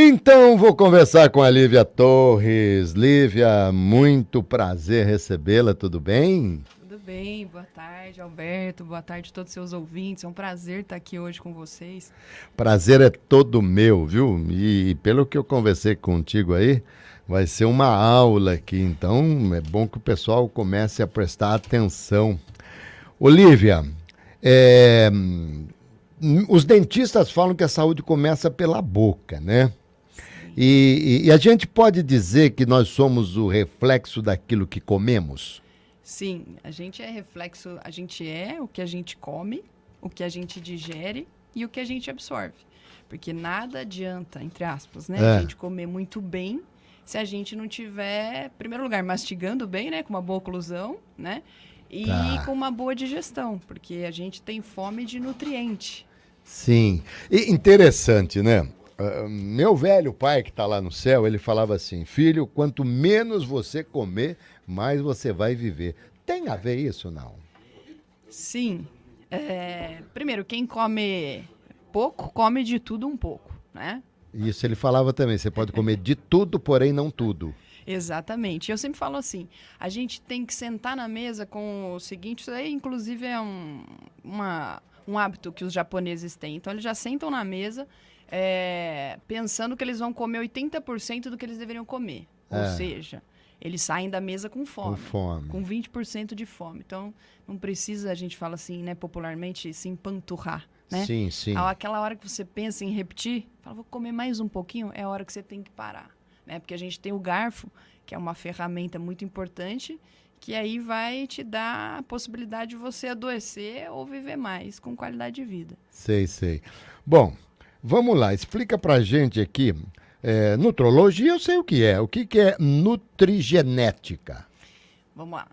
Então vou conversar com a Lívia Torres. Lívia, muito prazer recebê-la, tudo bem? Tudo bem, boa tarde, Alberto, boa tarde a todos os seus ouvintes. É um prazer estar aqui hoje com vocês. Prazer é todo meu, viu? E pelo que eu conversei contigo aí, vai ser uma aula aqui, então é bom que o pessoal comece a prestar atenção. Olívia, é, os dentistas falam que a saúde começa pela boca, né? E a gente pode dizer que nós somos o reflexo daquilo que comemos? Sim, a gente é reflexo, a gente é o que a gente come, o que a gente digere e o que a gente absorve. Porque nada adianta, entre aspas, né? A gente comer muito bem se a gente não tiver, em primeiro lugar, mastigando bem, né? Com uma boa oclusão, né? E Tá. com uma boa digestão, porque a gente tem fome de nutriente. Sim. E interessante, né? Meu velho pai que está lá no céu, ele falava assim: filho, quanto menos você comer, mais você vai viver. Tem a ver isso, não? Sim. Primeiro, quem come pouco, come de tudo um pouco, né? Isso ele falava também. Você pode comer de tudo, porém não tudo. Exatamente. Eu sempre falo assim, a gente tem que sentar na mesa com o seguinte, isso aí inclusive é um hábito que os japoneses têm. Então eles já sentam na mesa pensando que eles vão comer 80% do que eles deveriam comer. Ou seja, eles saem da mesa com Com fome, fome. com 20% de fome. Então não precisa, a gente fala assim, né, popularmente, se empanturrar. Né? Sim, sim. Aquela hora que você pensa em repetir, fala, vou comer mais um pouquinho, é a hora que você tem que parar. Né? Porque a gente tem o garfo, que é uma ferramenta muito importante, que aí vai te dar a possibilidade de você adoecer ou viver mais com qualidade de vida. Sei, sei. Bom, vamos lá. Explica pra gente aqui. Nutrologia eu sei o que é. O que é nutrigenética? Vamos lá.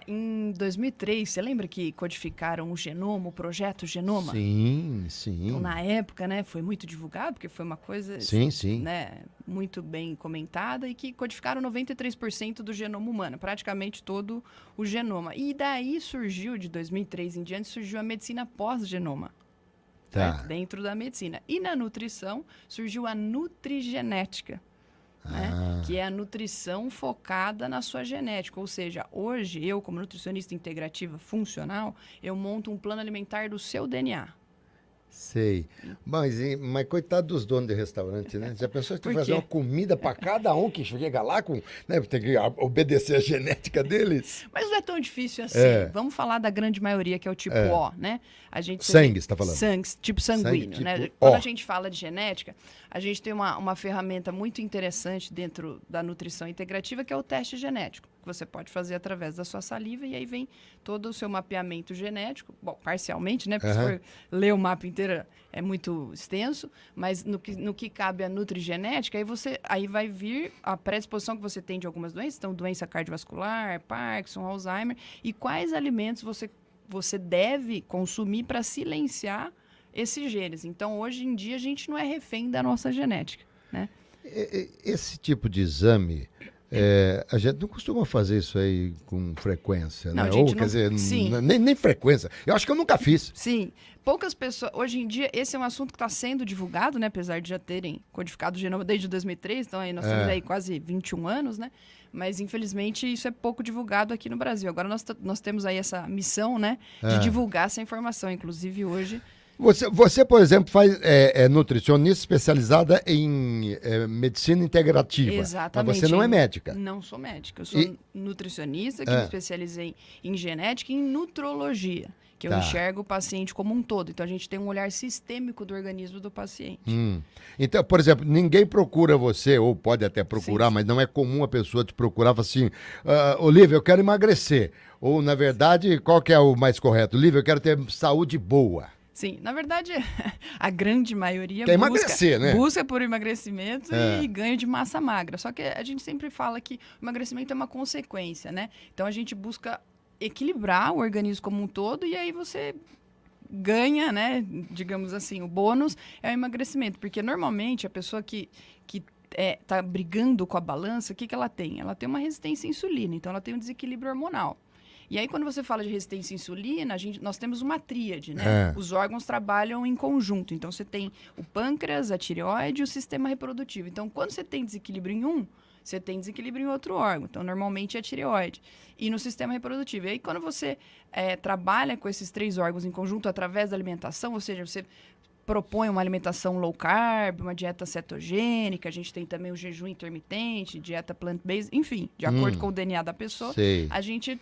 Em 2003, você lembra que codificaram o genoma, o projeto Genoma? Sim, sim. Então, na época, né, foi muito divulgado, porque foi uma coisa Sim, sim. né, muito bem comentada, e que codificaram 93% do genoma humano, praticamente todo o genoma. E daí surgiu, de 2003 em diante, surgiu a medicina pós-genoma. Tá. Certo? Dentro da medicina. E na nutrição surgiu a nutrigenética. Né? Que é a nutrição focada na sua genética. Ou seja, hoje, eu, como nutricionista integrativa funcional, eu monto um plano alimentar do seu DNA. Sei. Mas coitado dos donos de restaurante, né? Já pensou se tu Por fazer quê? uma comida para cada um que chega lá com, né, tem que obedecer a genética deles? Mas não é tão difícil assim. É. Vamos falar da grande maioria, que é o tipo O, né? A gente Sangue, você tá falando? Sangue, tipo sanguíneo, Sangue né? tipo Quando O. a gente fala de genética, a gente tem uma ferramenta muito interessante dentro da nutrição integrativa, que é o teste genético, que você pode fazer através da sua saliva, e aí vem todo o seu mapeamento genético, bom, parcialmente, né? Porque se for ler o mapa inteiro é muito extenso, mas no que cabe a nutrigenética, aí vai vir a predisposição que você tem de algumas doenças, então doença cardiovascular, Parkinson, Alzheimer, e quais alimentos você deve consumir para silenciar esses genes. Então, hoje em dia, a gente não é refém da nossa genética, né? Esse tipo de exame, a gente não costuma fazer isso aí com frequência, Não, né? a gente Ou, quer não... dizer, Sim. nem frequência. Eu acho que eu nunca fiz. Sim, poucas pessoas... Hoje em dia, esse é um assunto que está sendo divulgado, né? Apesar de já terem codificado o genoma desde 2003, então aí nós temos aí quase 21 anos, né? Mas, infelizmente, isso é pouco divulgado aqui no Brasil. Agora nós temos aí essa missão, né? De divulgar essa informação. Inclusive, hoje... Você, por exemplo, é nutricionista especializada em medicina integrativa. Exatamente. Mas você não é médica. Não sou médica. Eu sou nutricionista, que me especializei em genética e em nutrologia, que eu enxergo o paciente como um todo. Então, a gente tem um olhar sistêmico do organismo do paciente. Então, por exemplo, ninguém procura você, ou pode até procurar, Sim. mas não é comum a pessoa te procurar e falar assim, Olívia, eu quero emagrecer. Ou, na verdade, qual que é o mais correto? Olívia, eu quero ter saúde boa. Sim, na verdade, a grande maioria Quer emagrecer, né? busca por emagrecimento e ganho de massa magra. Só que a gente sempre fala que o emagrecimento é uma consequência, né? Então, a gente busca equilibrar o organismo como um todo, e aí você ganha, né? Digamos assim, o bônus é o emagrecimento. Porque, normalmente, a pessoa que tá brigando com a balança, o que ela tem? Ela tem uma resistência à insulina, então ela tem um desequilíbrio hormonal. E aí, quando você fala de resistência à insulina, nós temos uma tríade, né? Os órgãos trabalham em conjunto. Então, você tem o pâncreas, a tireoide e o sistema reprodutivo. Então, quando você tem desequilíbrio em um, você tem desequilíbrio em outro órgão. Então, normalmente é a tireoide. E no sistema reprodutivo. E aí, quando você trabalha com esses 3 órgãos em conjunto através da alimentação, ou seja, você propõe uma alimentação low carb, uma dieta cetogênica, a gente tem também o jejum intermitente, dieta plant-based, enfim, de acordo com o DNA da pessoa, a gente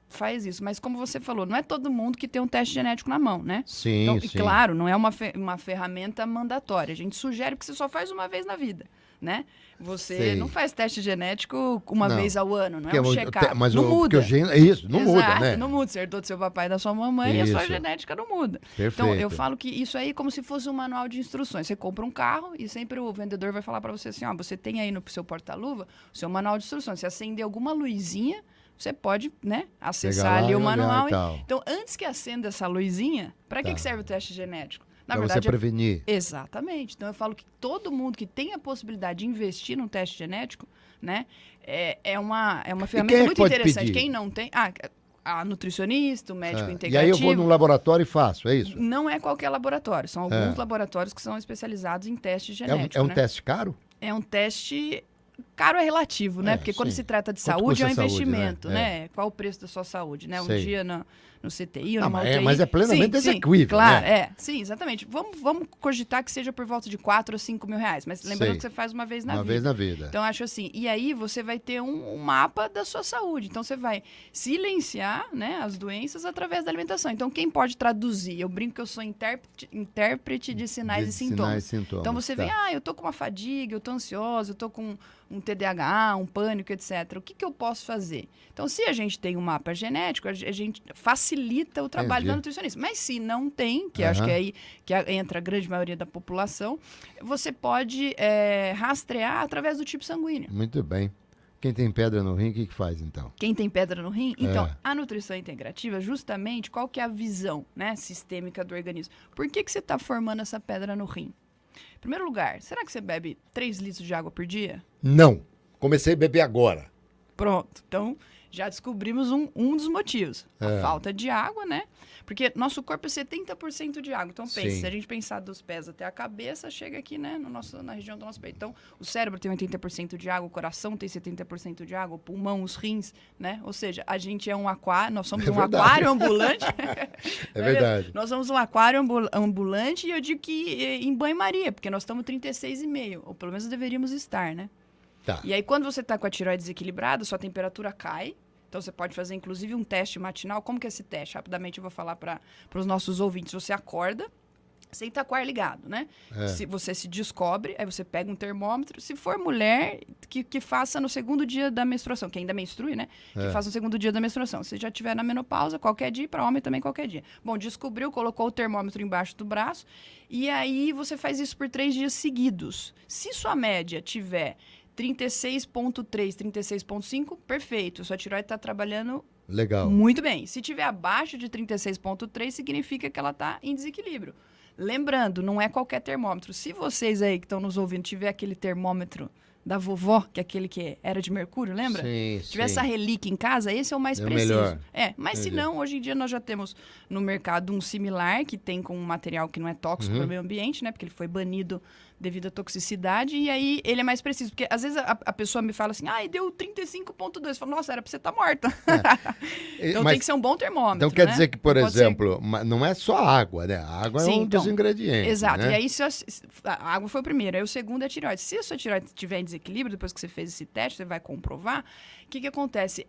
faz isso. Mas como você falou, não é todo mundo que tem um teste genético na mão, né? Sim, então, sim. E claro, não é uma ferramenta mandatória. A gente sugere que você só faz uma vez na vida, né? Você não faz teste genético uma vez ao ano, não é um check-up. Mas não muda. Isso, não muda, né? Não muda. Você herdou do seu papai e da sua mamãe e a sua genética não muda. Perfeito. Então, eu falo que isso aí é como se fosse um manual de instruções. Você compra um carro e sempre o vendedor vai falar para você assim, você tem aí no seu porta-luva o seu manual de instruções. Se acender alguma luzinha, você pode, né, acessar ali o manual. Então, antes que acenda essa luzinha, para que serve o teste genético? Na verdade, você prevenir. Exatamente. Então, eu falo que todo mundo que tem a possibilidade de investir num teste genético, né, é uma ferramenta muito interessante. Pedir? Quem não tem... a nutricionista, o médico integrativo... E aí eu vou num laboratório e faço, é isso? Não é qualquer laboratório. São alguns laboratórios que são especializados em testes genéticos. É um teste caro? É um teste... Caro é relativo, né? Porque quando se trata de saúde, é um investimento, né? Qual o preço da sua saúde, né? Um dia no CTI ou numa UTI. Mas é plenamente execuível, claro, né? Sim, exatamente. Vamos cogitar que seja por volta de 4 a 5 mil reais. Mas lembrando que você faz uma vez na vida. Uma vez na vida. Então, acho assim, e aí você vai ter um mapa da sua saúde. Então, você vai silenciar, né, as doenças através da alimentação. Então, quem pode traduzir? Eu brinco que eu sou intérprete de sinais e sintomas. Então, você vê, eu tô com uma fadiga, eu tô ansiosa, eu tô com um TDAH, um pânico, etc. O que eu posso fazer? Então, se a gente tem um mapa genético, a gente facilita o trabalho da nutricionista. Mas se não tem, que acho que é aí que entra a grande maioria da população, você pode rastrear através do tipo sanguíneo. Muito bem. Quem tem pedra no rim, o que faz então? Quem tem pedra no rim? Então, a nutrição integrativa, justamente, qual que é a visão, né, sistêmica do organismo? Por que você está formando essa pedra no rim? Em primeiro lugar, será que você bebe 3 litros de água por dia? Não. Comecei a beber agora. Pronto. Então, já descobrimos um dos motivos. A falta de água, né? Porque nosso corpo é 70% de água. Então, pense, se a gente pensar dos pés até a cabeça, chega aqui, né, na região do nosso peito. Então, o cérebro tem 80% de água, o coração tem 70% de água, o pulmão, os rins, né? Ou seja, a gente é um aquário, nós somos um aquário ambulante. É verdade. Nós somos um aquário ambulante e eu digo que em banho-maria, porque nós estamos 36,5, ou pelo menos deveríamos estar, né? Tá. E aí, quando você está com a tireoide desequilibrada, sua temperatura cai. Então, você pode fazer, inclusive, um teste matinal. Como que é esse teste? Rapidamente, eu vou falar para os nossos ouvintes. Você acorda, sem estar com o ar ligado, né? Se você se descobre, aí você pega um termômetro. Se for mulher, que faça no segundo dia da menstruação, que ainda menstrue, né? Que faça no segundo dia da menstruação. Se já estiver na menopausa, qualquer dia, para homem também qualquer dia. Bom, descobriu, colocou o termômetro embaixo do braço, e aí você faz isso por 3 dias seguidos. Se sua média tiver 36,3, 36,5, perfeito. Sua tireoide está trabalhando muito bem. Se tiver abaixo de 36,3, significa que ela está em desequilíbrio. Lembrando, não é qualquer termômetro. Se vocês aí que estão nos ouvindo tiver aquele termômetro da vovó, que é aquele que era de mercúrio, lembra? Sim, Se tiver essa relíquia em casa, esse é o mais preciso. Melhor. Mas se não, hoje em dia nós já temos no mercado um similar, que tem com um material que não é tóxico para o meio ambiente, né? Porque ele foi banido devido à toxicidade, e aí ele é mais preciso. Porque às vezes a pessoa me fala assim, deu 35,2. Eu falo, nossa, era pra você estar morta. Então tem que ser um bom termômetro. Então quer dizer que, por exemplo, não é só água, né? A água é um dos ingredientes. Exato. Né? E aí, a água foi o primeiro, aí o segundo é a tireoide. Se a sua tireoide estiver em desequilíbrio, depois que você fez esse teste, você vai comprovar, o que acontece?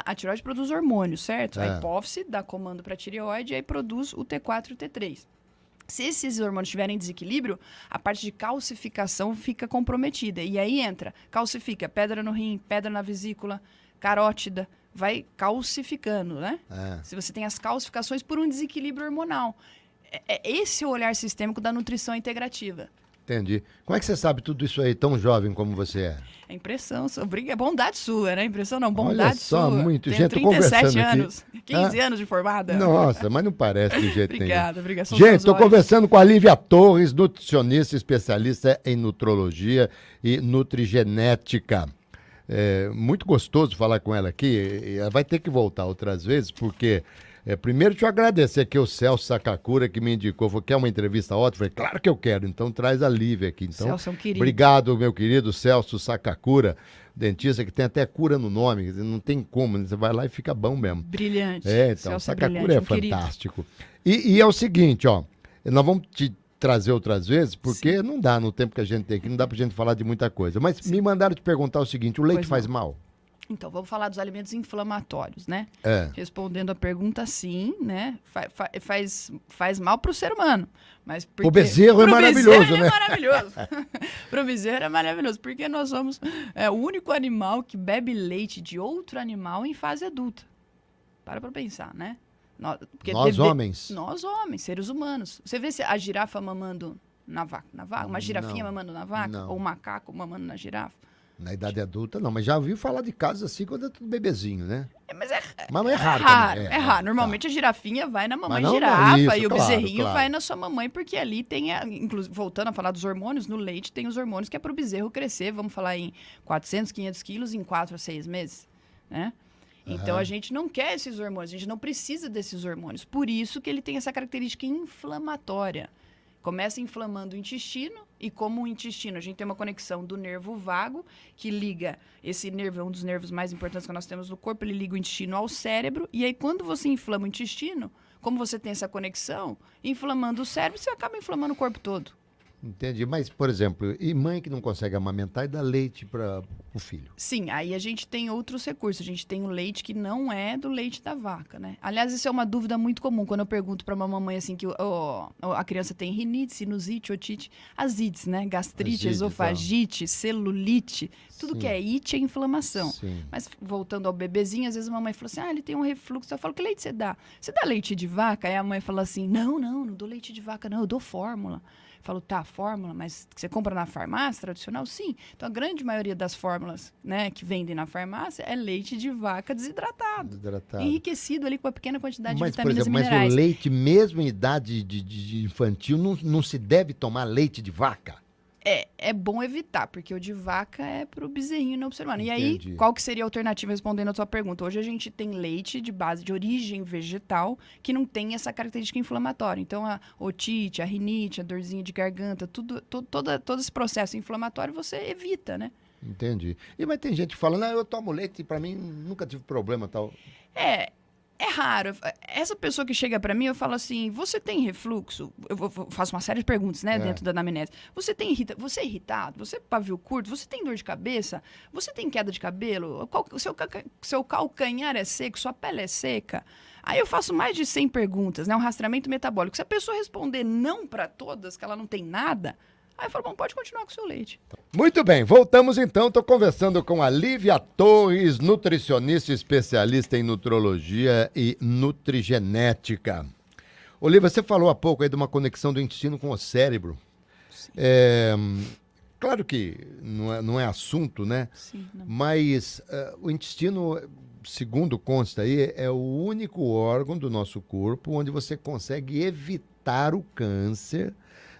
A tireoide produz hormônios, certo? A hipófise dá comando para a tireoide e aí produz o T4 e o T3. Se esses hormônios estiverem em desequilíbrio, a parte de calcificação fica comprometida. E aí calcifica, pedra no rim, pedra na vesícula, carótida, vai calcificando, né? Se você tem as calcificações por um desequilíbrio hormonal. Esse é o olhar sistêmico da nutrição integrativa. Entendi. Como é que você sabe tudo isso aí, tão jovem como você é? É impressão, é bondade sua, né? Impressão não, bondade Olha só, sua. Muito. Tenho Gente, 37 anos, aqui. 15 anos de formada. Nossa, mas não parece de jeito nenhum. Obrigada. Gente, estou conversando com a Lívia Torres, nutricionista especialista em nutrologia e nutrigenética. muito gostoso falar com ela aqui. E ela vai ter que voltar outras vezes, porque... primeiro, deixa eu agradecer aqui o Celso Sacacura, que me indicou, falou que é uma entrevista ótima. Falei, claro que eu quero, então traz a Lívia aqui. Então, Celso é um querido. Obrigado, meu querido Celso Sacacura, dentista que tem até cura no nome, não tem como, você vai lá e fica bom mesmo. Brilhante. Então, Celso Sacacura é brilhante, fantástico. E é o seguinte, ó, nós vamos te trazer outras vezes, porque não dá no tempo que a gente tem aqui, não dá pra gente falar de muita coisa. Mas me mandaram te perguntar o seguinte, o leite faz mal? Então, vamos falar dos alimentos inflamatórios, né? Respondendo a pergunta, sim, né? Faz mal para o ser humano. Mas o bezerro é maravilhoso, né? É maravilhoso. Para o bezerro é maravilhoso, porque nós somos o único animal que bebe leite de outro animal em fase adulta. Para pensar, né? Nós homens? Nós homens, seres humanos. Você vê a girafa mamando na vaca? Uma girafinha mamando na vaca? Não. Ou um macaco mamando na girafa? Na idade adulta, não. Mas já ouvi falar de casos assim quando é tudo bebezinho, né? Mas é raro. É raro. Normalmente a girafinha vai na mamãe não, girafa isso, e o claro, bezerrinho claro. vai na sua mamãe, porque ali tem, inclusive, voltando a falar dos hormônios, no leite tem os hormônios que é para o bezerro crescer, vamos falar em 400, 500 quilos em 4 a 6 meses, né? Então a gente não quer esses hormônios, a gente não precisa desses hormônios. Por isso que ele tem essa característica inflamatória. Começa inflamando o intestino, e como o intestino, a gente tem uma conexão do nervo vago, que liga, esse nervo é um dos nervos mais importantes que nós temos no corpo, ele liga o intestino ao cérebro, e aí quando você inflama o intestino, como você tem essa conexão, inflamando o cérebro, você acaba inflamando o corpo todo. Entendi. Mas, por exemplo, e mãe que não consegue amamentar e dá leite para o filho? Sim, aí a gente tem outros recursos. A gente tem o leite que não é do leite da vaca, né? Aliás, isso é uma dúvida muito comum. Quando eu pergunto para uma mamãe assim que a criança tem rinite, sinusite, otite, as ites, né? Gastrite, esofagite, celulite, tudo que é ite é inflamação. Sim. Mas voltando ao bebezinho, às vezes a mamãe fala assim, ele tem um refluxo. Eu falo, que leite você dá? Você dá leite de vaca? Aí a mãe fala assim, não dou leite de vaca, não, eu dou fórmula. Falo, tá, fórmula, mas você compra na farmácia tradicional? Sim. Então, a grande maioria das fórmulas, né, que vendem na farmácia é leite de vaca desidratado. Enriquecido ali com a pequena quantidade de vitaminas e minerais. Mas o leite, mesmo em idade de infantil, não se deve tomar leite de vaca? É bom evitar, porque o de vaca é pro bezerrinho não pro ser humano. E Entendi. aí, qual que seria a alternativa respondendo a sua pergunta? Hoje a gente tem leite de base de origem vegetal que não tem essa característica inflamatória. Então, a otite, a rinite, a dorzinha de garganta, todo esse processo inflamatório você evita, né? Entendi. Mas tem gente que fala, não, eu tomo leite e pra mim nunca tive problema tal. É raro. Essa pessoa que chega pra mim, eu falo assim, você tem refluxo? Faço uma série de perguntas, né, dentro da anamnese. Você é irritado? Você é pavio curto? Você tem dor de cabeça? Você tem queda de cabelo? Seu calcanhar é seco? Sua pele é seca? Aí eu faço mais de 100 perguntas, né, um rastreamento metabólico. Se a pessoa responder não pra todas, que ela não tem nada, aí eu falo, bom, pode continuar com o seu leite. Muito bem, voltamos então. Estou conversando com a Lívia Torres, nutricionista especialista em nutrologia e nutrigenética. Olívia, você falou há pouco aí de uma conexão do intestino com o cérebro. Claro que não é assunto, né? Sim, não. Mas o intestino, segundo consta aí, é o único órgão do nosso corpo onde você consegue evitar o câncer,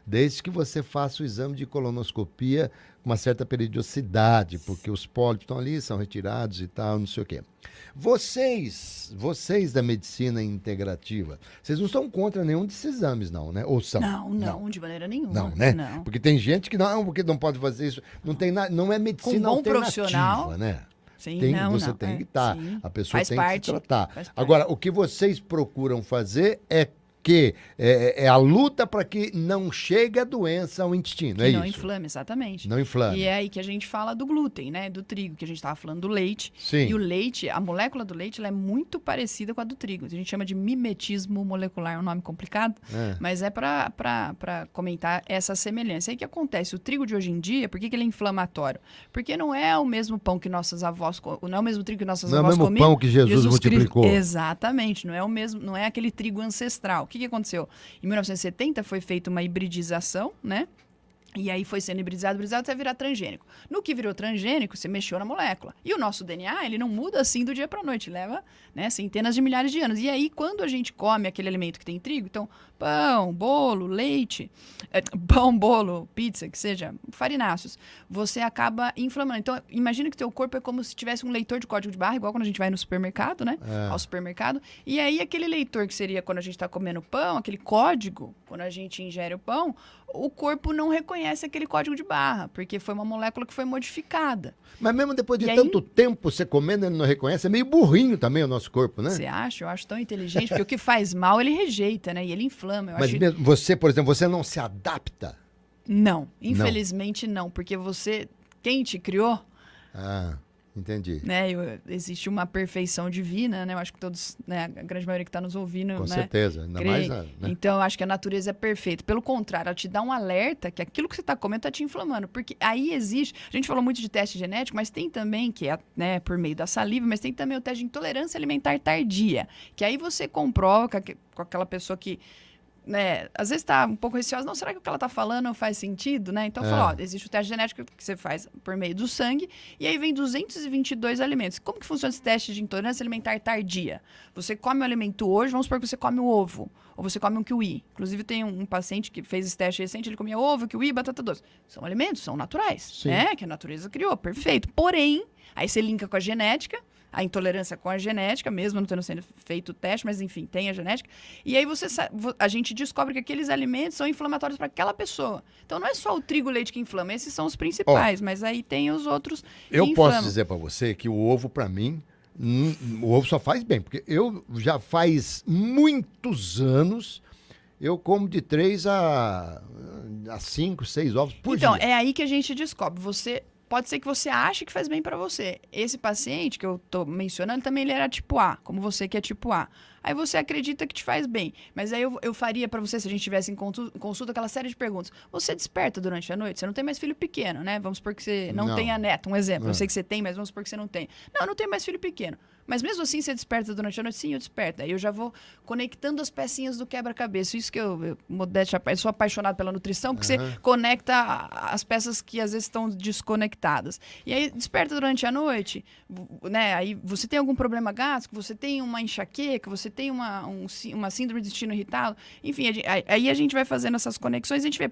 desde que você faça o exame de colonoscopia com uma certa periodicidade, porque os pólipos estão ali, são retirados e tal, não sei o quê. Vocês da medicina integrativa, vocês não são contra nenhum desses exames, não, né? Ou são? Não, de maneira nenhuma. Não, né? Não. Porque tem gente que porque não pode fazer isso. Não tem não é medicina Com um bom alternativa, profissional, né? Sim, Você tem que estar. sim. A pessoa Faz tem parte, que se tratar. faz parte. Agora, o que vocês procuram fazer é a luta para que não chegue a doença ao intestino, Que é não isso? inflame, exatamente. Não inflame. E é aí que a gente fala do glúten, né? Do trigo, que a gente estava falando do leite. Sim. E o leite, a molécula do leite, ela é muito parecida com a do trigo. A gente chama de mimetismo molecular, é um nome complicado, mas é para comentar essa semelhança. Aí o que acontece? O trigo de hoje em dia, por que ele é inflamatório? Porque não é o mesmo pão que nossas avós, não é o mesmo trigo que nossas avós comiam. Não é o mesmo pão que Jesus multiplicou. Exatamente, não é o mesmo, não é aquele trigo ancestral. O que aconteceu? Em 1970 foi feita uma hibridização, né? E aí foi sendo hibridizado até virar transgênico. No que virou transgênico, você mexeu na molécula. E o nosso DNA, ele não muda assim do dia para a noite, leva, né, centenas de milhares de anos. E aí, quando a gente come aquele alimento que tem trigo, então, pão, bolo, leite, pão, bolo, pizza, que seja, farináceos, você acaba inflamando. Então, imagina que teu corpo é como se tivesse um leitor de código de barra, igual quando a gente vai no supermercado, né, ao supermercado. E aí, aquele leitor que seria quando a gente está comendo pão, aquele código, quando a gente ingere o pão, o corpo não reconhece aquele código de barra, porque foi uma molécula que foi modificada. Mas mesmo depois de tanto tempo você comendo, ele não reconhece. É meio burrinho também o nosso corpo, né? Você acha? Eu acho tão inteligente, porque o que faz mal, ele rejeita, né? E ele inflama. Mas mesmo você, por exemplo, você não se adapta? Não, infelizmente não, porque quem te criou... Ah... Entendi. Né, existe uma perfeição divina, né? Eu acho que todos, né, a grande maioria que está nos ouvindo... Com né, certeza, ainda mais... Né? Então, eu acho que a natureza é perfeita. Pelo contrário, ela te dá um alerta que aquilo que você está comendo está te inflamando. Porque aí existe... A gente falou muito de teste genético, mas tem também, que é, né, por meio da saliva, mas tem também o teste de intolerância alimentar tardia. Que aí você comprova com aquela pessoa que... Né, às vezes está um pouco receosa, não, será que o que ela está falando faz sentido, né? Então, fala, ó, existe o teste genético que você faz por meio do sangue, e aí vem 222 alimentos. Como que funciona esse teste de intolerância alimentar tardia? Você come o alimento hoje, vamos supor que você come o ovo, ou você come um kiwi. Inclusive, tem um paciente que fez esse teste recente, ele comia ovo, kiwi e batata doce. São alimentos, são naturais, né? Que a natureza criou, perfeito. Porém, aí você linka com a genética, a intolerância com a genética, mesmo não tendo sendo feito o teste, mas enfim, tem a genética. E aí a gente descobre que aqueles alimentos são inflamatórios para aquela pessoa. Então não é só o trigo e o leite que inflama, esses são os principais, mas aí tem os outros que eu posso dizer para você que o ovo, para mim, o ovo só faz bem, porque eu já faz muitos anos... Eu como de 3 a 5, 6 ovos por dia. Então, é aí que a gente descobre. Pode ser que você ache que faz bem para você. Esse paciente que eu tô mencionando, também ele era tipo A, como você que é tipo A. Aí você acredita que te faz bem. Mas aí eu faria para você, se a gente tivesse em consulta, aquela série de perguntas. Você desperta durante a noite? Você não tem mais filho pequeno, né? Vamos supor que você não tenha neto, um exemplo. Eu sei que você tem, mas vamos supor que você não tem. Não, eu não tenho mais filho pequeno. Mas mesmo assim, você desperta durante a noite? Sim, eu desperto. Aí eu já vou conectando as pecinhas do quebra-cabeça. Isso que eu sou apaixonado pela nutrição, porque você conecta as peças que às vezes estão desconectadas. E aí, desperta durante a noite, né? Aí você tem algum problema gástrico, você tem uma enxaqueca, você tem uma síndrome do intestino irritado. Enfim, aí a gente vai fazendo essas conexões e a gente vê,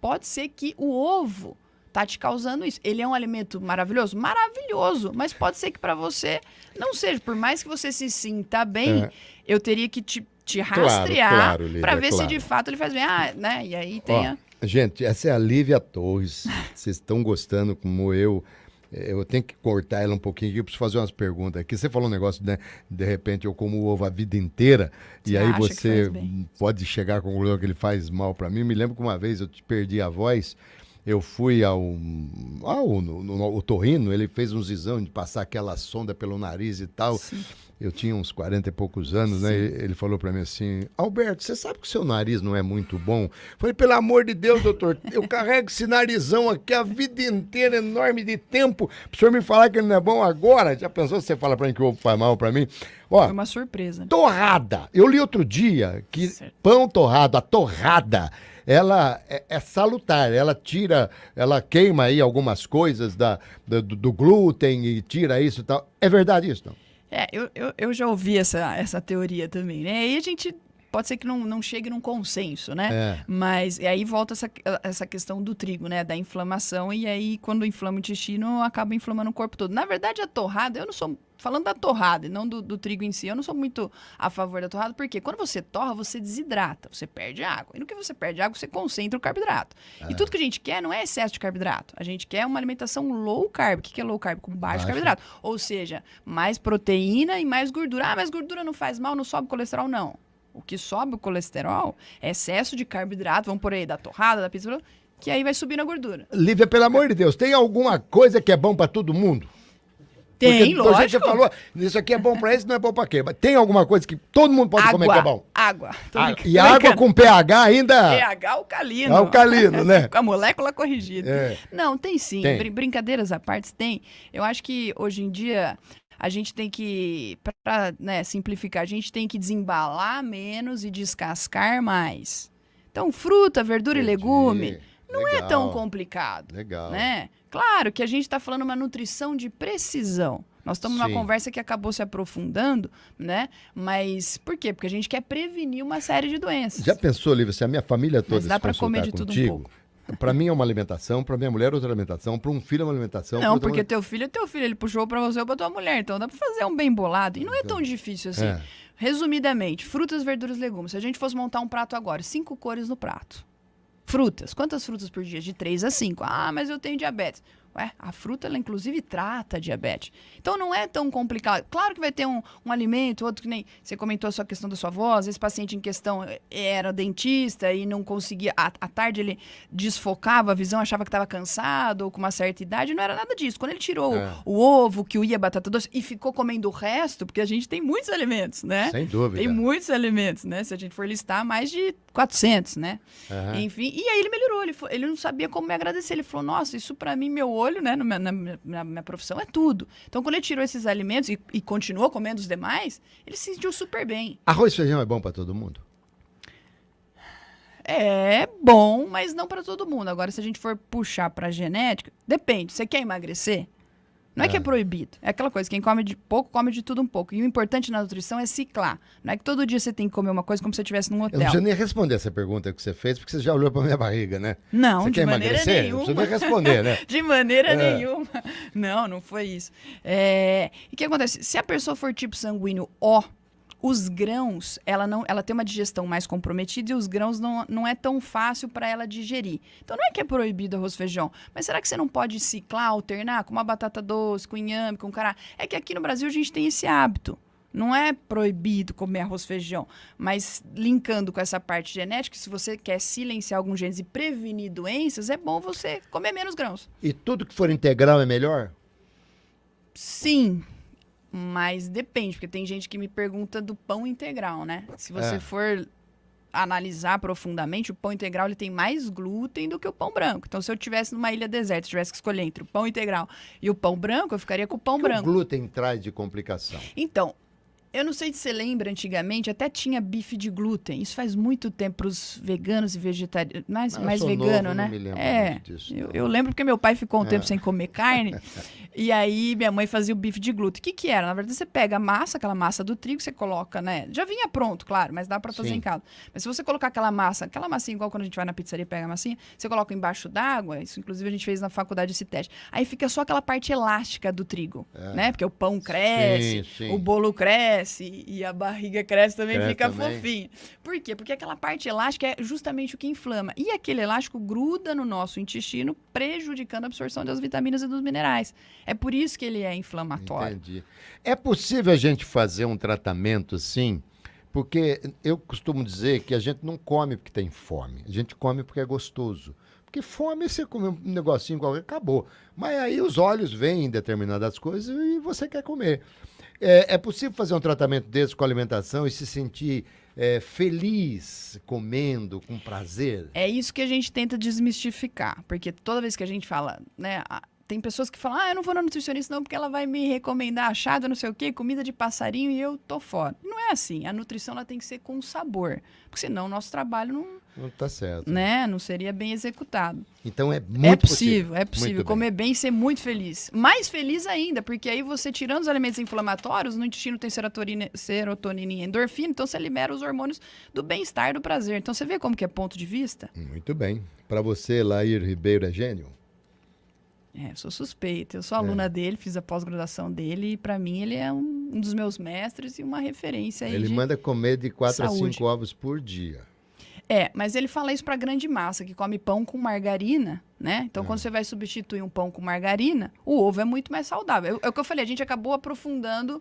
pode ser que o ovo tá te causando isso. Ele é um alimento maravilhoso? Maravilhoso! Mas pode ser que para você não seja. Por mais que você se sinta bem, eu teria que te rastrear para ver se de fato ele faz bem. Né? E aí tem Gente, essa é a Lívia Torres. Vocês estão gostando como eu. Eu tenho que cortar ela um pouquinho aqui, eu preciso fazer umas perguntas aqui. Você falou um negócio, né? De repente eu como o ovo a vida inteira, e aí você pode chegar à conclusão que ele faz mal para mim. Eu me lembro que uma vez eu perdi a voz. Eu fui no otorrino, ele fez uns exames de passar aquela sonda pelo nariz e tal. Sim. Eu tinha uns 40 e poucos anos, né? Ele falou para mim assim, Alberto, você sabe que o seu nariz não é muito bom? Eu falei, pelo amor de Deus, doutor, eu carrego esse narizão aqui a vida inteira, enorme de tempo, pro senhor me falar que ele não é bom agora? Já pensou se você fala para mim que o ovo faz mal para mim? Foi uma surpresa. Torrada. Eu li outro dia que pão torrado, a torrada, ela é salutar, ela queima aí algumas coisas do glúten e tira isso e tal. É verdade isso, não? Eu já ouvi essa teoria também, né? Aí a gente pode ser que não chegue num consenso, né? Mas e aí volta essa questão do trigo, né? Da inflamação, e aí quando inflama o intestino, acaba inflamando o corpo todo. Na verdade, a torrada, eu não sou... Falando da torrada e não do trigo em si, eu não sou muito a favor da torrada, porque quando você torra, você desidrata, você perde água. E no que você perde água, você concentra o carboidrato. E tudo que a gente quer não é excesso de carboidrato. A gente quer uma alimentação low carb. O que é low carb? Com baixo carboidrato. Ou seja, mais proteína e mais gordura. Mas gordura não faz mal, não sobe colesterol, não. O que sobe o colesterol é excesso de carboidrato, vamos por aí, da torrada, da pizza, que aí vai subir na gordura. Lívia, pelo amor de Deus, tem alguma coisa que é bom para todo mundo? Tem, lógico. Você falou, isso aqui é bom pra esse, não é bom pra quê? Mas tem alguma coisa que todo mundo pode comer que é bom? Água. E água com pH ainda? pH alcalino. Alcalino, né? Com a molécula corrigida. Não, tem sim. Tem. Brincadeiras à parte, tem. Eu acho que hoje em dia a gente tem que, para simplificar, a gente tem que desembalar menos e descascar mais. Então, fruta, verdura e legume... Não é tão complicado. Legal. Né? Claro que a gente está falando uma nutrição de precisão. Nós estamos numa conversa que acabou se aprofundando, né? Mas por quê? Porque a gente quer prevenir uma série de doenças. Já pensou, Lívia, se a minha família toda Mas dá para comer de contigo, tudo um pouco. Para mim é uma alimentação, para minha mulher é outra alimentação, para um filho é uma alimentação. Não, porque teu filho é teu filho, ele puxou para você ou para tua mulher, então dá para fazer um bem bolado. E não é tão difícil assim. Resumidamente, frutas, verduras, legumes. Se a gente fosse montar um prato agora, 5 cores no prato. Frutas. Quantas frutas por dia? De 3 a 5. Ah, mas eu tenho diabetes. Ué, a fruta, ela inclusive trata a diabetes. Então não é tão complicado. Claro que vai ter um alimento, outro que nem... Você comentou a sua questão da sua voz, esse paciente em questão era dentista e não conseguia... À tarde ele desfocava a visão, achava que estava cansado ou com uma certa idade, não era nada disso. Quando ele tirou o ovo, que ia batata doce e ficou comendo o resto, porque a gente tem muitos alimentos, né? Sem dúvida. Tem muitos alimentos, né? Se a gente for listar, mais de 400, né? Enfim, e aí ele melhorou. Ele não sabia como me agradecer. Ele falou, nossa, isso pra mim, meu olho, né, na minha profissão, é tudo. Então, quando ele tirou esses alimentos e continuou comendo os demais, ele se sentiu super bem. Arroz e feijão é bom para todo mundo? É bom, mas não para todo mundo. Agora, se a gente for puxar para genética, depende. Você quer emagrecer? Não é que é proibido. É aquela coisa, quem come de pouco, come de tudo um pouco. E o importante na nutrição é ciclar. Não é que todo dia você tem que comer uma coisa como se você estivesse num hotel. Eu não preciso nem responder essa pergunta que você fez, porque você já olhou para minha barriga, né? Não, você de quer maneira emagrecer? nenhuma. Não precisa nem responder, né? De maneira nenhuma. Não foi isso. E o que acontece? Se a pessoa for tipo sanguíneo O, os grãos, ela tem uma digestão mais comprometida e os grãos não é tão fácil para ela digerir. Então, não é que é proibido arroz e feijão, mas será que você não pode ciclar, alternar com uma batata doce, com inhame, com cará? É que aqui no Brasil a gente tem esse hábito. Não é proibido comer arroz e feijão, mas linkando com essa parte genética, se você quer silenciar alguns genes e prevenir doenças, é bom você comer menos grãos. E tudo que for integral é melhor? Sim. Mas depende, porque tem gente que me pergunta do pão integral, né? Se você for analisar profundamente, o pão integral ele tem mais glúten do que o pão branco. Então, se eu tivesse numa ilha deserta, tivesse que escolher entre o pão integral e o pão branco, eu ficaria com o pão branco. O glúten traz de complicação? Então, eu não sei se você lembra, antigamente até tinha bife de glúten. Isso faz muito tempo para os veganos e vegetarianos. Mais vegano, né? Não me lembro disso. Eu lembro porque meu pai ficou um tempo sem comer carne. E aí minha mãe fazia o bife de glúten. O que era? Na verdade, você pega a massa, aquela massa do trigo, você coloca, né? Já vinha pronto, claro, mas dá para fazer em casa. Mas se você colocar aquela massinha, igual quando a gente vai na pizzaria e pega a massinha, você coloca embaixo d'água. Isso, inclusive, a gente fez na faculdade esse teste. Aí fica só aquela parte elástica do trigo, né? Porque o pão cresce, o bolo cresce e a barriga cresce também, fica fofinho. Por quê? Porque aquela parte elástica é justamente o que inflama. E aquele elástico gruda no nosso intestino, prejudicando a absorção das vitaminas e dos minerais. É por isso que ele é inflamatório. Entendi. É possível a gente fazer um tratamento assim? Porque eu costumo dizer que a gente não come porque tem fome. A gente come porque é gostoso. Porque fome, você come um negocinho qualquer, acabou. Mas aí os olhos veem em determinadas coisas e você quer comer. É possível fazer um tratamento desse com alimentação e se sentir feliz comendo, com prazer? É isso que a gente tenta desmistificar. Porque toda vez que a gente fala, né... Tem pessoas que falam, eu não vou na nutricionista não, porque ela vai me recomendar achado, não sei o quê, comida de passarinho e eu tô fora. Não é assim. A nutrição ela tem que ser com sabor. Porque senão o nosso trabalho não tá certo. Né? Não seria bem executado. Então é muito possível. É possível comer bem e ser muito feliz. Mais feliz ainda, porque aí você tirando os alimentos inflamatórios, no intestino tem serotonina e endorfina, então você libera os hormônios do bem-estar, do prazer. Então você vê como que é ponto de vista? Muito bem. Para você, Lair Ribeiro é gênio? Eu sou suspeita. Eu sou aluna dele, fiz a pós-graduação dele e, para mim, ele é um dos meus mestres e uma referência aí. Ele manda comer de 4 a 5 ovos por dia. Mas ele fala isso para grande massa, que come pão com margarina, né? Então, quando você vai substituir um pão com margarina, o ovo é muito mais saudável. É o que eu falei, a gente acabou aprofundando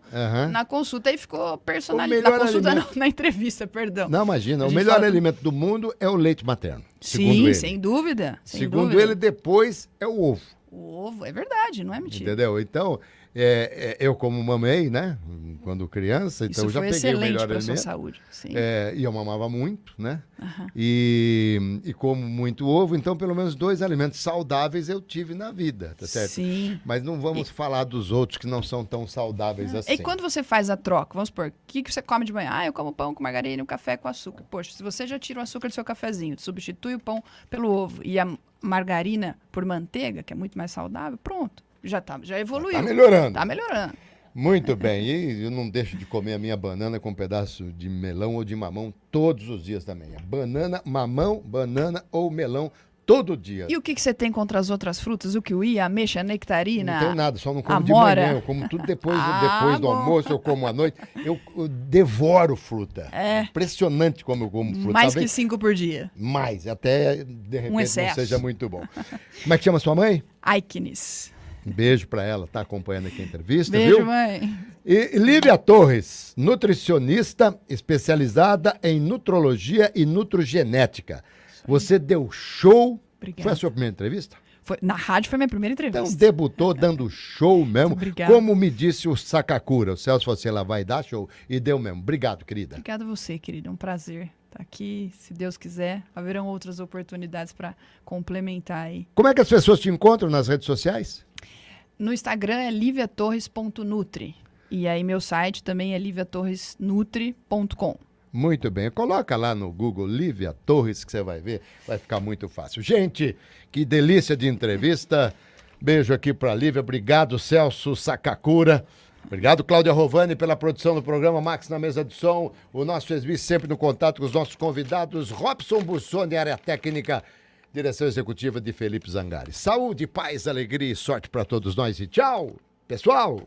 na consulta e ficou personalizado. Na consulta, não, na entrevista, perdão. Não, imagina. O melhor alimento do mundo é o leite materno. Sim, sem dúvida. Segundo ele, depois é o ovo. O ovo, é verdade, não é mentira. Entendeu? Então, Eu como mamei, né? Quando criança, então Isso eu já foi peguei o excelente melhor para a sua alimento. saúde. Sim. E eu mamava muito, né? Aham. E como muito ovo, então pelo menos 2 alimentos saudáveis eu tive na vida, tá certo? Sim. Mas não vamos falar dos outros que não são tão saudáveis assim. E quando você faz a troca, vamos supor, o que você come de manhã? Eu como pão com margarina e um café com açúcar. Poxa, se você já tira o açúcar do seu cafezinho, substitui o pão pelo ovo e a margarina por manteiga, que é muito mais saudável, pronto. Já evoluiu. Tá melhorando. Tá melhorando. Muito bem, e eu não deixo de comer a minha banana com um pedaço de melão ou de mamão todos os dias também. Banana, mamão, banana ou melão todo dia. E o que você tem contra as outras frutas? O kiwi, a ameixa, a nectarina? Não tenho nada, só não como de amora? manhã, eu como tudo depois do Bom. almoço, eu como à noite. Eu devoro fruta. Impressionante como eu como fruta. Mais Talvez que 5 por dia. mais, até de repente não excesso. seja muito bom. Como é que chama sua mãe? Aikines. Um beijo pra ela, tá acompanhando aqui a entrevista, Beijo, viu? mãe. E Lívia Torres, nutricionista especializada em nutrologia e nutrogenética. Você deu show. Obrigada. Foi a sua primeira entrevista? Na rádio foi minha primeira entrevista. Então debutou dando show mesmo. Obrigada. Como me disse o Sakakura, o Celso falou assim, ela vai dar show. E deu mesmo. Obrigado, querida. Obrigada a você, querida. É um prazer estar aqui. Se Deus quiser, haverão outras oportunidades para complementar aí. Como é que as pessoas te encontram nas redes sociais? No Instagram é liviatorres.nutri. E aí meu site também é liviatorresnutri.com. Muito bem. Coloca lá no Google Lívia Torres que você vai ver. Vai ficar muito fácil. Gente, que delícia de entrevista. Beijo aqui para Lívia. Obrigado, Celso Sakakura. Obrigado, Cláudia Rovani, pela produção do programa Max na mesa de som. O nosso Esbi sempre no contato com os nossos convidados. Robson Bussoni, área técnica, direção executiva de Felipe Zangari. Saúde, paz, alegria e sorte para todos nós. E tchau, pessoal!